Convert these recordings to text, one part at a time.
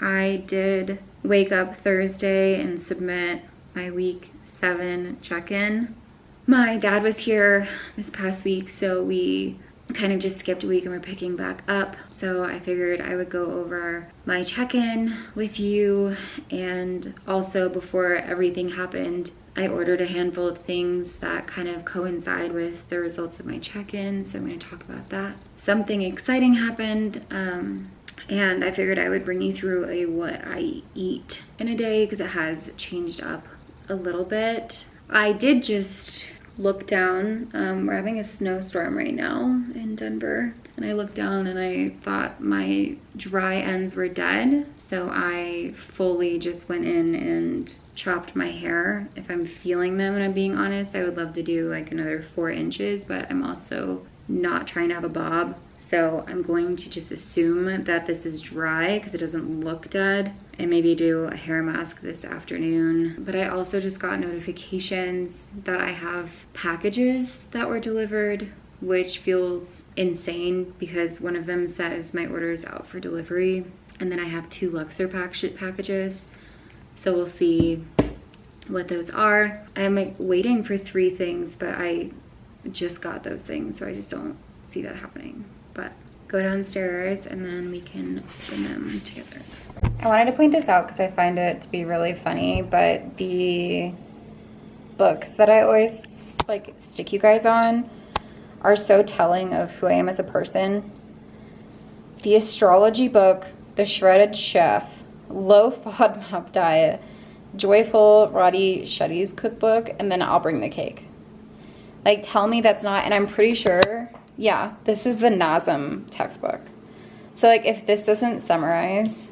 I did wake up Thursday and submit my week 7 check-in. My dad was here this past week, so we kind of just skipped a week and we're picking back up. So I figured I would go over my check-in with you, and also before everything happened, I ordered a handful of things that kind of coincide with the results of my check-in, so I'm going to talk about that. Something exciting happened, and I figured I would bring you through a what I eat in a day because it has changed up a little bit. I did just look down. We're having a snowstorm right now in Denver, and I looked down and I thought my dry ends were dead, so I fully just went in and chopped my hair. If I'm feeling them and I'm being honest, I would love to do like another 4 inches, but I'm also not trying to have a bob. So I'm going to just assume that this is dry because it doesn't look dead, and maybe do a hair mask this afternoon. But I also just got notifications that I have packages that were delivered, which feels insane because one of them says my order is out for delivery, and then I have 2 Luxor packages. So we'll see what those are. I'm like waiting for 3 things, but I just got those things, so I just don't see that happening. But go downstairs and then we can open them together. I wanted to point this out because I find it to be really funny, but the books that I always like stick you guys on are so telling of who I am as a person. The astrology book, The Shredded Chef, Low FODMAP Diet, Joyful Roddy Shetty's cookbook, and then I'll Bring the Cake. Like, tell me that's not, and I'm pretty sure, yeah, this is the NASM textbook. So like, if this doesn't summarize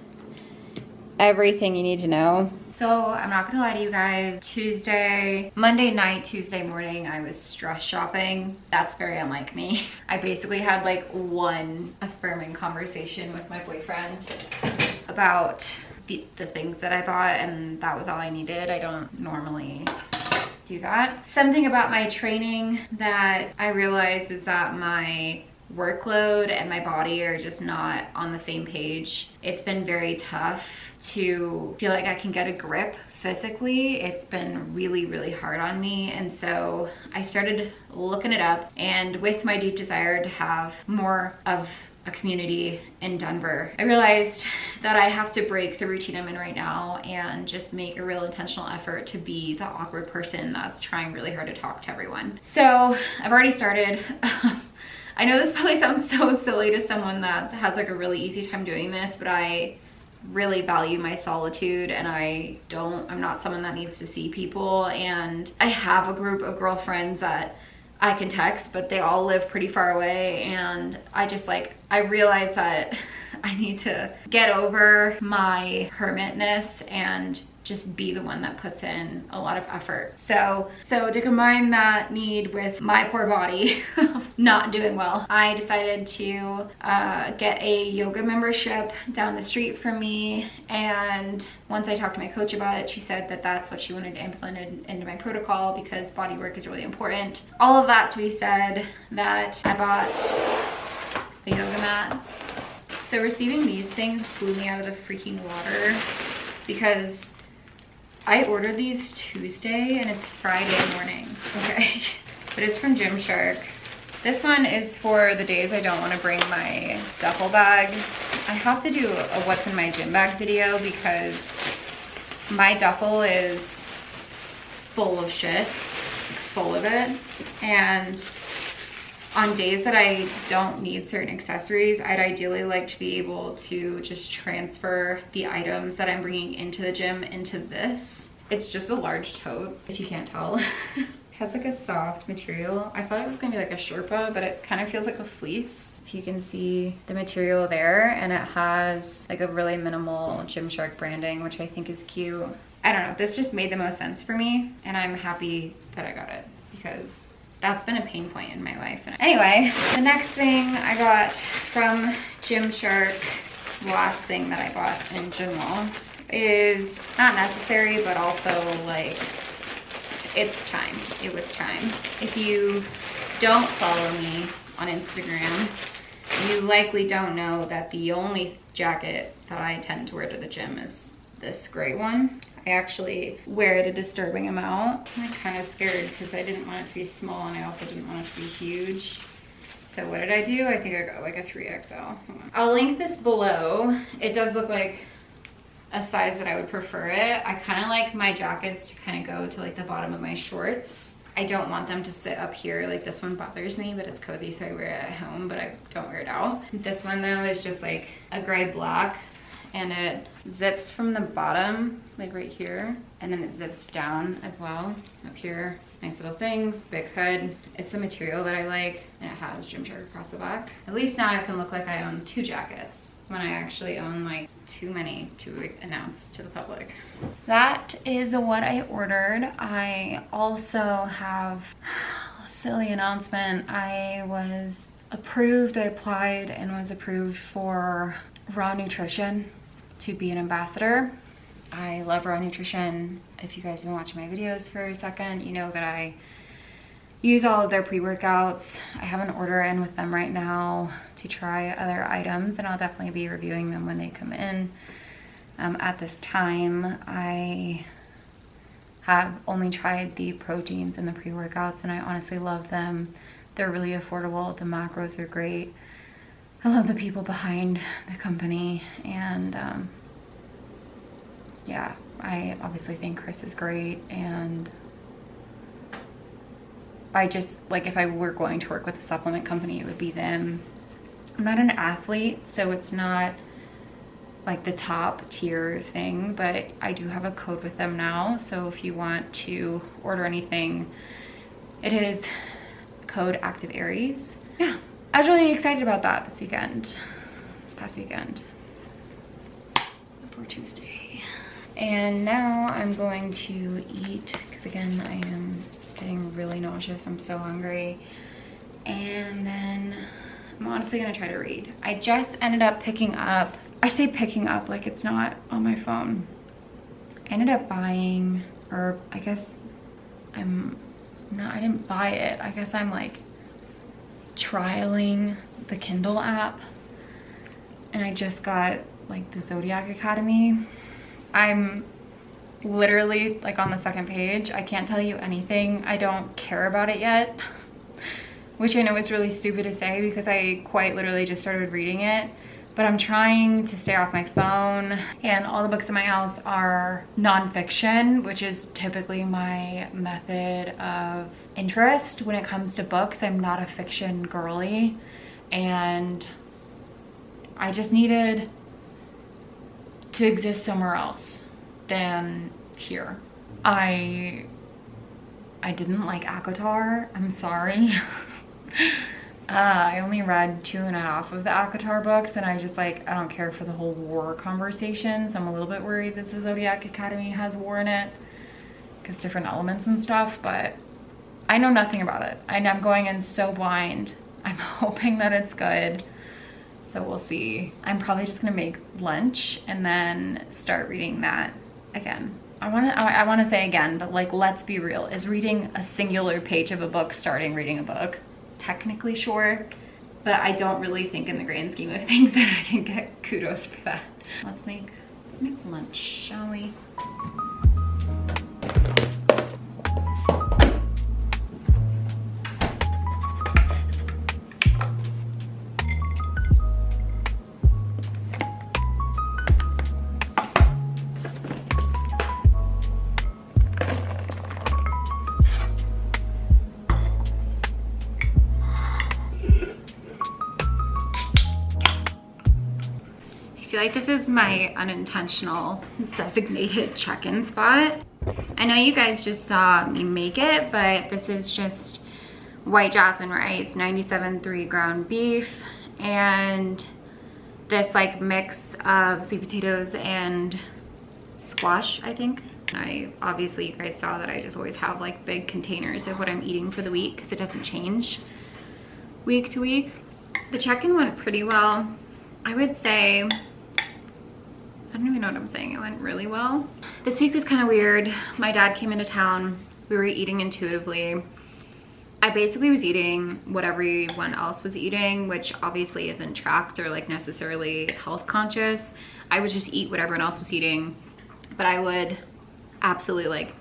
everything you need to know. So I'm not gonna lie to you guys, Monday night, Tuesday morning, I was stress shopping. That's very unlike me. I basically had like one affirming conversation with my boyfriend about the things that I bought, and that was all I needed. I don't normally do that. Something about my training that I realized is that my workload and my body are just not on the same page. It's been very tough to feel like I can get a grip physically. It's been really, really hard on me. And so I started looking it up, and with my deep desire to have more of a community in Denver, I realized that I have to break the routine I'm in right now and just make a real intentional effort to be the awkward person that's trying really hard to talk to everyone. So I've already started. I know this probably sounds so silly to someone that has like a really easy time doing this, but I really value my solitude, and I'm not someone that needs to see people. And I have a group of girlfriends that I can text, but they all live pretty far away, and I realize that I need to get over my hermitness and just be the one that puts in a lot of effort. So to combine that need with my poor body not doing well, I decided to get a yoga membership down the street from me. And once I talked to my coach about it, she said that that's what she wanted to implement into my protocol because body work is really important. All of that to be said, that I bought the yoga mat. So receiving these things blew me out of the freaking water because I ordered these Tuesday and it's Friday morning, okay? But it's from Gymshark. This one is for the days I don't want to bring my duffel bag. I have to do a what's in my gym bag video because my duffel is full of shit, full of it. And on days that I don't need certain accessories, I'd ideally like to be able to just transfer the items that I'm bringing into the gym into this. It's just a large tote, if you can't tell. It has like a soft material. I thought it was gonna be like a Sherpa, but it kind of feels like a fleece. If you can see the material there, and it has like a really minimal Gymshark branding, which I think is cute. I don't know, this just made the most sense for me, and I'm happy that I got it because that's been a pain point in my life. Anyway, the next thing I got from Gymshark, the last thing that I bought in general, is not necessary, but also like, it's time. It was time. If you don't follow me on Instagram, you likely don't know that the only jacket that I tend to wear to the gym is this gray one. I actually wear it a disturbing amount. I'm kind of scared because I didn't want it to be small and I also didn't want it to be huge. So what did I do? I think I got like a 3XL. I'll link this below. It does look like a size that I would prefer it. I kind of like my jackets to kind of go to like the bottom of my shorts. I don't want them to sit up here. Like this one bothers me, but it's cozy, so I wear it at home, but I don't wear it out. This one though is just like a gray black, and it zips from the bottom, like right here, and then it zips down as well up here. Nice little things, big hood. It's the material that I like, and it has Gymshark across the back. At least now I can look like I own 2 jackets when I actually own like too many to announce to the public. That is what I ordered. I also have a silly announcement. I was approved, I applied and was approved for Raw Nutrition to be an ambassador. I love Raw Nutrition. If you guys have been watching my videos for a second, you know that I use all of their pre-workouts. I have an order in with them right now to try other items, and I'll definitely be reviewing them when they come in. At this time, I have only tried the proteins and the pre-workouts, and I honestly love them. They're really affordable. The macros are great. I love the people behind the company, and yeah, I obviously think Chris is great, and I just, like, if I were going to work with a supplement company, it would be them. I'm not an athlete, so it's not like the top tier thing, but I do have a code with them now, so if you want to order anything, it is code Active Aries. Yeah, I was really excited about that this past weekend, before Tuesday. And now I'm going to eat, because again, I am getting really nauseous. I'm so hungry. And then I'm honestly gonna try to read. I just ended up picking up, I say picking up like it's not on my phone. I ended up buying, or I guess I didn't buy it. I guess I'm like trialing the Kindle app, and I just got like the Zodiac Academy. I'm literally like on the 2nd page. I can't tell you anything. I don't care about it yet, which I know is really stupid to say because I quite literally just started reading it, but I'm trying to stay off my phone, and all the books in my house are nonfiction, which is typically my method of interest when it comes to books. I'm not a fiction girly, and I just needed to exist somewhere else than here. I didn't like ACOTAR, I'm sorry. I only read 2.5 of the ACOTAR books, and I just like, I don't care for the whole war conversation, so I'm a little bit worried that the Zodiac Academy has war in it, because different elements and stuff, but I know nothing about it. I'm going in so blind. I'm hoping that it's good. So we'll see. I'm probably just gonna make lunch and then start reading that again. I wanna say again, but like, let's be real. Is reading a singular page of a book starting reading a book? Technically sure, but I don't really think in the grand scheme of things that I can get kudos for that. Let's make lunch, shall we? I feel like this is my unintentional designated check-in spot. I know you guys just saw me make it, but this is just white jasmine rice, 97.3 ground beef, and this mix of sweet potatoes and squash, I think. Obviously you guys saw that I just always have like big containers of what I'm eating for the week because it doesn't change week to week. The check-in went pretty well. I would say, I don't even know what I'm saying. It went really well. This week was kind of weird. My dad came into town. We were eating intuitively. I basically was eating what everyone else was eating, which obviously isn't tracked or like necessarily health conscious. I would just eat what everyone else was eating, but I would absolutely, like,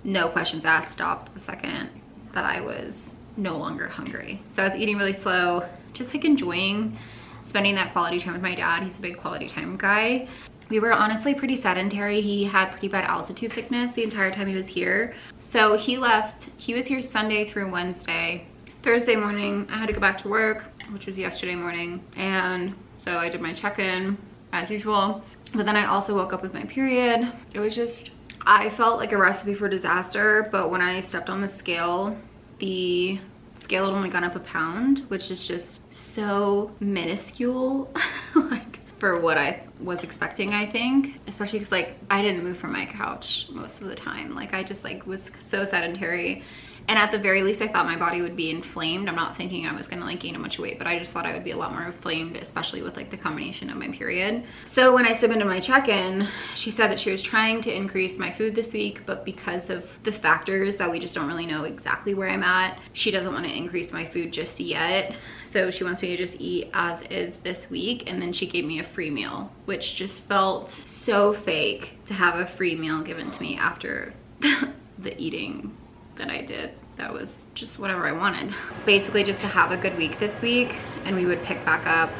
no questions asked, stop the second that I was no longer hungry. So I was eating really slow, just like enjoying spending that quality time with my dad. He's a big quality time guy. We were honestly pretty sedentary. He had pretty bad altitude sickness the entire time he was here. So he left, he was here Sunday through Wednesday. Thursday morning, I had to go back to work, which was yesterday morning. And so I did my check-in as usual. But then I also woke up with my period. It was just, I felt like a recipe for disaster. But when I stepped on the scale had only gone up a pound, which is just so minuscule. Like, for what I was expecting, I think, especially because like I didn't move from my couch most of the time. Like I just like was so sedentary, and at the very least I thought my body would be inflamed. I'm not thinking I was gonna like gain a bunch of weight, but I just thought I would be a lot more inflamed, especially with like the combination of my period. So when I submitted my check-in, she said that she was trying to increase my food this week, but because of the factors that we just don't really know exactly where I'm at, she doesn't want to increase my food just yet. So she wants me to just eat as is this week, and then she gave me a free meal, which just felt so fake to have a free meal given to me after the eating that I did. That was just whatever I wanted. Basically just to have a good week this week, and we would pick back up.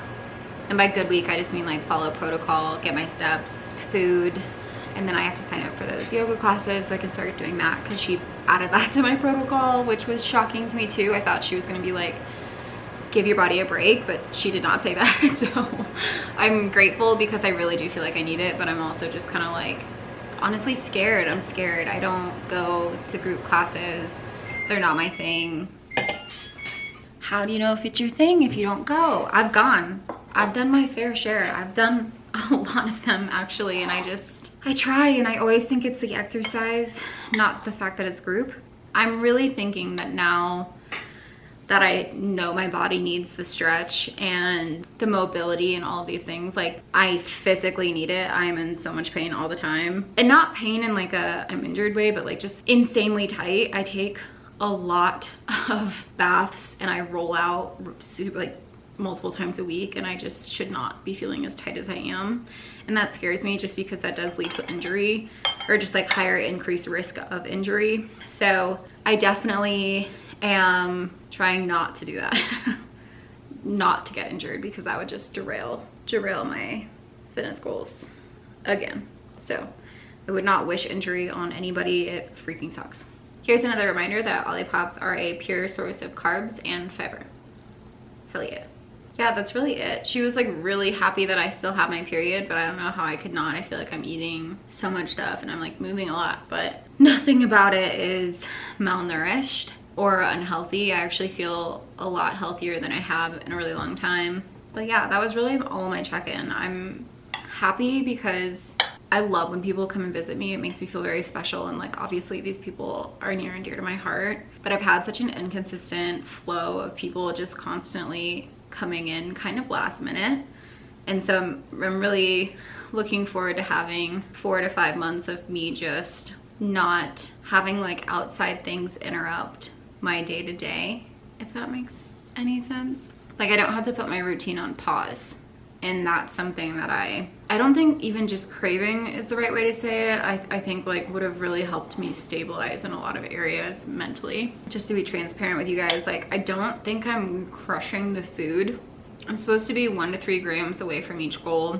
And by good week, I just mean like follow protocol, get my steps, food, and then I have to sign up for those yoga classes so I can start doing that, because she added that to my protocol, which was shocking to me too. I thought she was gonna be like, give your body a break, but she did not say that. So I'm grateful because I really do feel like I need it, but I'm also just kind of like honestly scared. I'm scared. I don't go to group classes. They're not my thing. How do you know if it's your thing if you don't go? I've gone. I've done my fair share. I've done a lot of them actually, and I try, and I always think it's the exercise, not the fact that it's group. I'm really thinking that now that I know my body needs the stretch and the mobility and all of these things, like I physically need it. I'm in so much pain all the time, and not pain in like a I'm injured way, but like just insanely tight. I take a lot of baths and I roll out super, like multiple times a week, and I just should not be feeling as tight as I am. And that scares me just because that does lead to injury, or just like higher increased risk of injury. So I definitely am trying not to do that. Not to get injured, because that would just derail my fitness goals again. So I would not wish injury on anybody. It freaking sucks. Here's another reminder that Olipop's are a pure source of carbs and fiber. Hell yeah. Yeah, that's really it. She was like really happy that I still have my period, but I don't know how I could not. I feel like I'm eating so much stuff and I'm like moving a lot, but nothing about it is malnourished or unhealthy. I actually feel a lot healthier than I have in a really long time. But yeah, that was really all my check-in. I'm happy because I love when people come and visit me. It makes me feel very special, and like obviously these people are near and dear to my heart. But I've had such an inconsistent flow of people just constantly coming in kind of last minute, and so I'm really looking forward to having 4 to 5 months of me just not having like outside things interrupt my day-to-day, if that makes any sense. Like I don't have to put my routine on pause, and that's something that I don't think even just craving is the right way to say it. I think like would have really helped me stabilize in a lot of areas mentally. Just to be transparent with you guys, like I don't think I'm crushing the food. I'm supposed to be 1 to 3 grams away from each goal,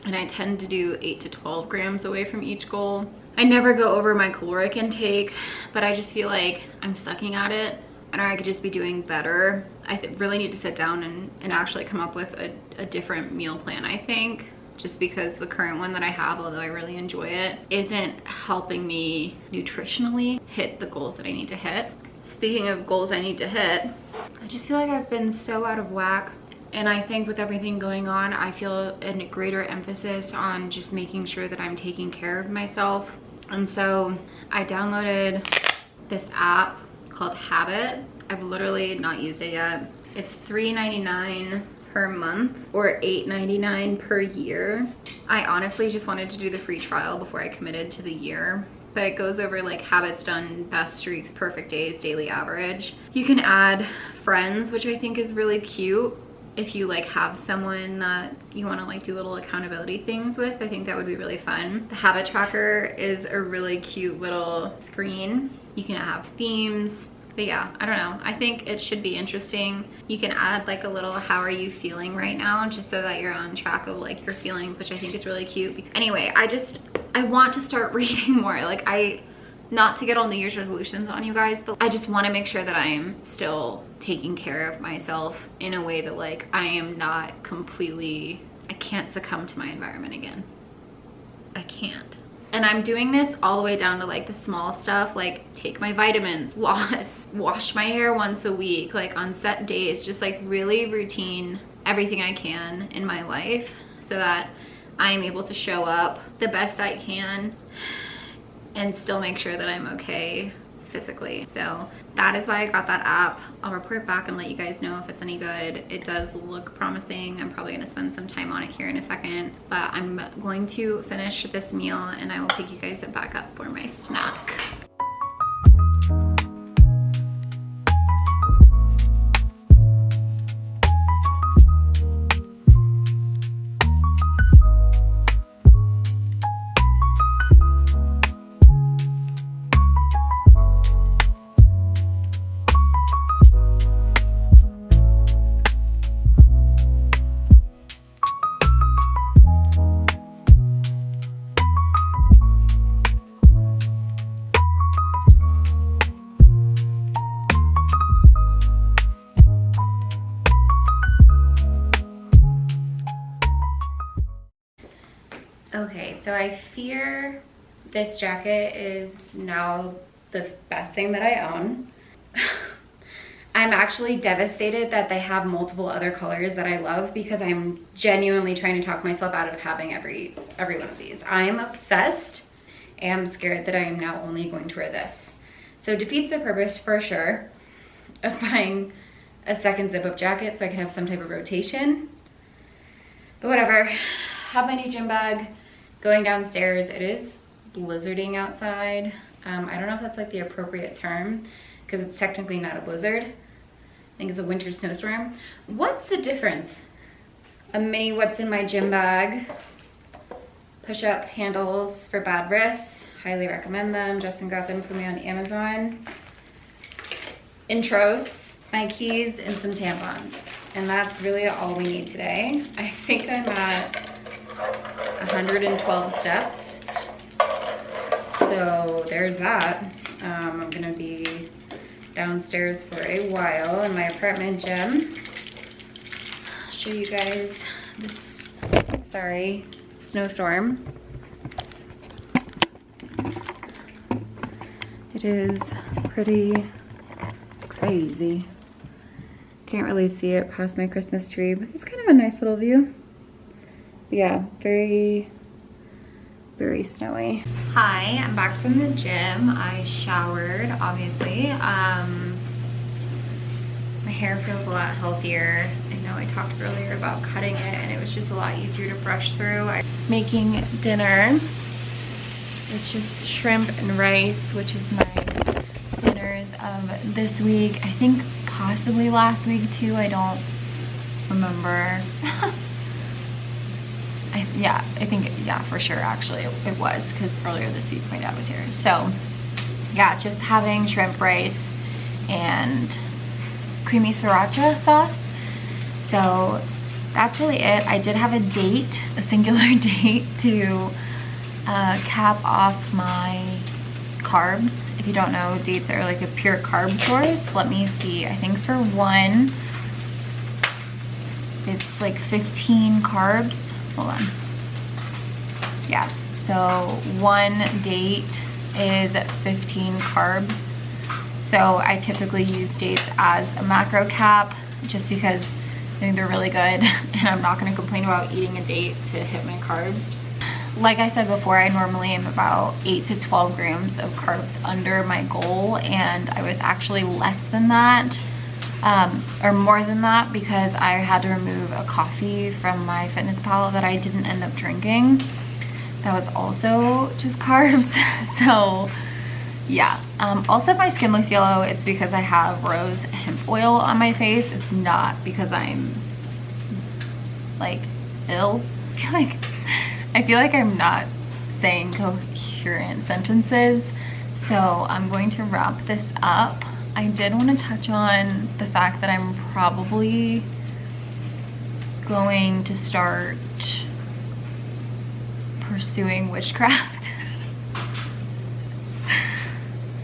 and I tend to do 8 to 12 grams away from each goal. I never go over my caloric intake, but I just feel like I'm sucking at it, and I could just be doing better. I really need to sit down and actually come up with a different meal plan, I think, just because the current one that I have, although I really enjoy it, isn't helping me nutritionally hit the goals that I need to hit. Speaking of goals I need to hit, I just feel like I've been so out of whack. And I think with everything going on, I feel a greater emphasis on just making sure that I'm taking care of myself. And so I downloaded this app called Habit. I've literally not used it yet. It's $3.99 per month or $8.99 per year. I honestly just wanted to do the free trial before I committed to the year. but it goes over like habits done, best streaks, perfect days, daily average. You can add friends, which I think is really cute. If you like have someone that you want to like do little accountability things with, I think that would be really fun. The habit tracker is a really cute little screen. You can have themes. But yeah, I don't know. I think it should be interesting. You can add like a little how are you feeling right now, just so that you're on track of like your feelings, which I think is really cute. Anyway, I want to start reading more. Like not to get all New Year's resolutions on you guys, but I just want to make sure that I am still taking care of myself in a way that like I am not completely, I can't succumb to my environment again. I can't. And I'm doing this all the way down to like the small stuff, like take my vitamins, wash my hair once a week, like on set days, just like really routine everything I can in my life so that I am able to show up the best I can and still make sure that I'm okay physically. So that is why I got that app. I'll report back and let you guys know if it's any good. It does look promising. I'm probably gonna spend some time on it here in a second, but I'm going to finish this meal and I will pick you guys back up for my snack. Okay, so I fear this jacket is now the best thing that I own. I'm actually devastated that they have multiple other colors that I love, because I'm genuinely trying to talk myself out of having every one of these. I'm obsessed and I'm scared that I am now only going to wear this. So it defeats the purpose for sure of buying a second zip-up jacket so I can have some type of rotation. But whatever, have my new gym bag. Going downstairs, it is blizzarding outside. I don't know if that's like the appropriate term because it's technically not a blizzard. I think it's a winter snowstorm. What's the difference? A mini what's in my gym bag. Push-up handles for bad wrists. Highly recommend them. Justin got them for me on Amazon. Intros, my keys, and some tampons. And that's really all we need today. I think I'm at 112 steps, so there's that. I'm gonna be downstairs for a while in my apartment gym. I'll show you guys this, snowstorm. It is pretty crazy. Can't really see it past my Christmas tree, but it's kind of a nice little view. Yeah, very, very snowy. Hi, I'm back from the gym. I showered, obviously. My hair feels a lot healthier. I know I talked earlier about cutting it and it was just a lot easier to brush through. I'm making dinner. It's just shrimp and rice, which is my dinners of this week. I think possibly last week too, I don't remember. I think for sure actually it was, because earlier this week my dad was here. So yeah, just having shrimp rice and creamy sriracha sauce. So that's really it. I did have a date, a singular date, to cap off my carbs. If you don't know, dates are like a pure carb source. Let me see, I think for one it's like 15 carbs. Hold on. Yeah, so one date is 15 carbs. So I typically use dates as a macro cap just because I think they're really good and I'm not going to complain about eating a date to hit my carbs. Like I said before, I normally am about 8 to 12 grams of carbs under my goal, and I was actually less than that. Or more than that, because I had to remove a coffee from my Fitness Pal that I didn't end up drinking. that was also just carbs. So yeah, also if my skin looks yellow, it's because I have rose hemp oil on my face. It's not because I'm like ill. I feel like I'm not saying coherent sentences, so I'm going to wrap this up. I did want to touch on the fact that I'm probably going to start pursuing witchcraft.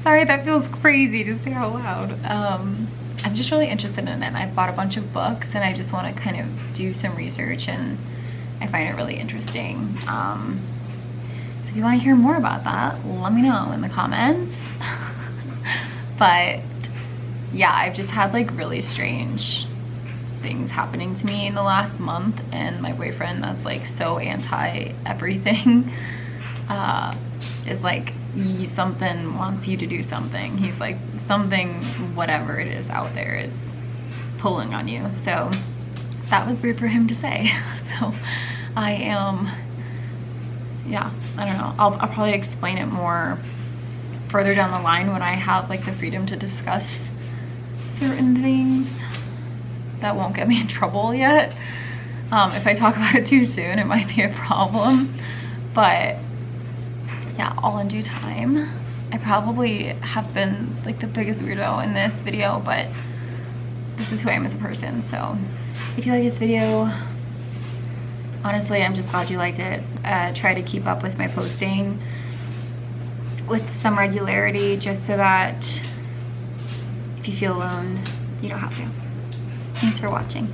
Sorry, that feels crazy to say out loud. I'm just really interested in it, and I bought a bunch of books, and I just want to kind of do some research, and I find it really interesting. So if you want to hear more about that, let me know in the comments. But yeah, I've just had like really strange things happening to me in the last month, and my boyfriend, that's like so anti everything, is like, something wants you to do something. He's like, something, whatever it is out there, is pulling on you. So that was weird for him to say. So I am, yeah, I don't know. I'll probably explain it more further down the line when I have like the freedom to discuss certain things that won't get me in trouble yet. If I talk about it too soon, it might be a problem. But yeah, all in due time. I probably have been like the biggest weirdo in this video, but this is who I am as a person. So if you like this video, honestly, I'm just glad you liked it. Try to keep up with my posting with some regularity, just so that if you feel alone, you don't have to. Thanks for watching.